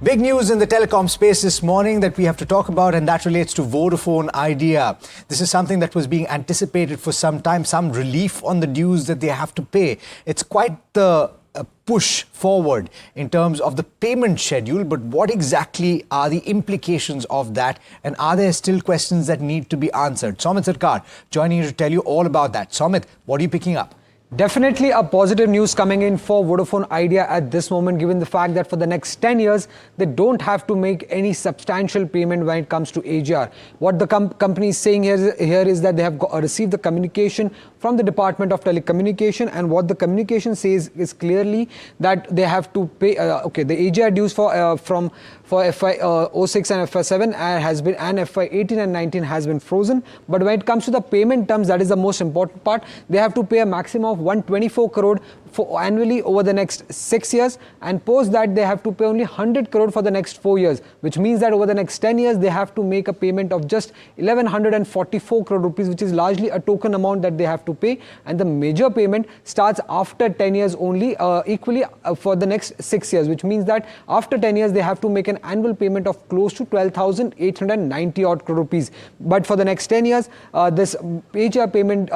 Big news in the telecom space this morning that we have to talk about, and that relates to Vodafone Idea. This is something that was being anticipated for some time, some relief on the dues that they have to pay. It's quite the push forward in terms of the payment schedule, but what exactly are the implications of that, and are there still questions that need to be answered? Somit Sarkar joining you to tell you all about that. Somit, what are you picking up? Definitely a positive news coming in for Vodafone Idea at this moment, given the fact that for the next 10 years, they don't have to make any substantial payment when it comes to AGR. What the company is saying here is that they have received the communication from the Department of Telecommunication, and what the communication says is clearly that they have to pay, the AGR dues for FY 06 and FY 7 has been, and FY 18 and 19 has been frozen. But when it comes to the payment terms, that is the most important part. They have to pay a maximum of 124 crore annually over the next 6 years, and post that they have to pay only 100 crore for the next 4 years, which means that over the next 10 years they have to make a payment of just 1144 crore rupees, which is largely a token amount that they have to pay, and the major payment starts after 10 years only, equally for the next 6 years, which means that after 10 years they have to make an annual payment of close to 12,890 odd crore rupees. But for the next 10 years, this AGR payment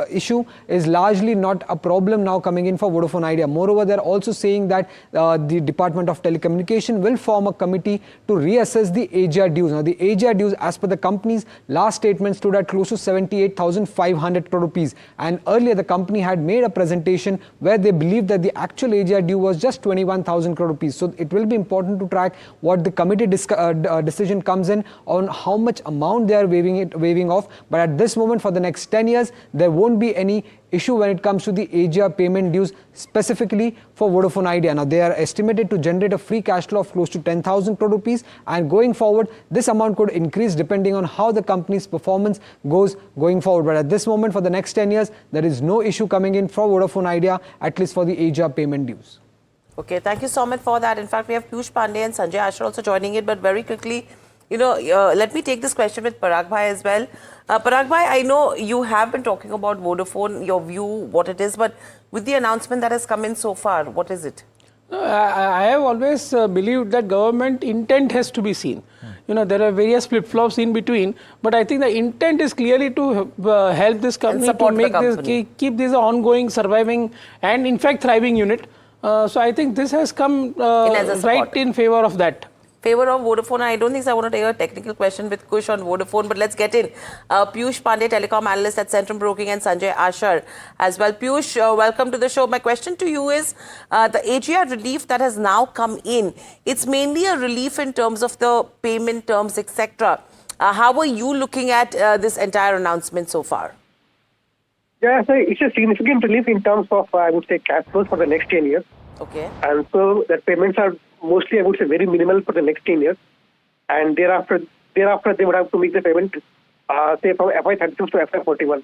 issue is largely not a problem now coming in for Vodafone Idea. Moreover, they're also saying that the Department of Telecommunication will form a committee to reassess the AGR dues. Now, the AGR dues, as per the company's last statement, stood at close to 78,500 crore rupees. And earlier, the company had made a presentation where they believed that the actual AGR due was just 21,000 crore rupees. So it will be important to track what the committee decision comes in on how much amount they are waiving off. But at this moment, for the next 10 years, there won't be any issue when it comes to the AGR payment dues specifically for Vodafone Idea. Now, they are estimated to generate a free cash flow of close to 10,000 crore rupees, and going forward, this amount could increase depending on how the company's performance goes going forward. But at this moment, for the next 10 years, there is no issue coming in for Vodafone Idea, at least for the AGR payment dues. Okay, thank you, Somit, for that. In fact, we have Piyush Pandey and Sanjay Ashar also joining it, but very quickly, let me take this question with Parag Bhai as well. Parag Bhai, I know you have been talking about Vodafone, your view, what it is, but with the announcement that has come in so far, what is it? I have always believed that government intent has to be seen. There are various flip-flops in between, but I think the intent is clearly to help this company to make this, keep this ongoing, surviving, and in fact thriving unit. So I think this has come right in favor of that. Favor of Vodafone. I don't think I want to take a technical question with Kush on Vodafone, but let's get in. Piyush Pandey, telecom analyst at Centrum Broking, and Sanjay Ashar as well. Piyush, welcome to the show. My question to you is, the AGR relief that has now come in, it's mainly a relief in terms of the payment terms, etc. How are you looking at this entire announcement so far? Yeah, so it's a significant relief in terms of, I would say, cash flows for the next 10 years. Okay. And so the payments are mostly, I would say, very minimal for the next 10 years. And thereafter they would have to make the payment, say, from FY 36 to FY 41.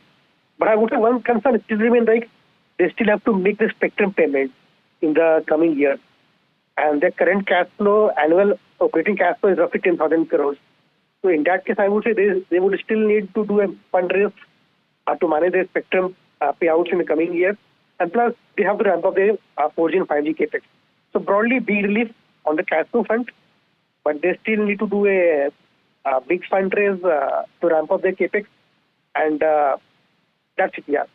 But I would say one concern still remains, like, they still have to make the spectrum payment in the coming years. And their current cash flow, annual operating cash flow is roughly 10,000 crores. So in that case, I would say they would still need to do a fundraise to manage their spectrum payouts in the coming years. And plus, they have to ramp up their 4G and 5G capex. So broadly, big relief on the cash flow front, but they still need to do a big fundraise to ramp up their capex, and that's it. Yeah.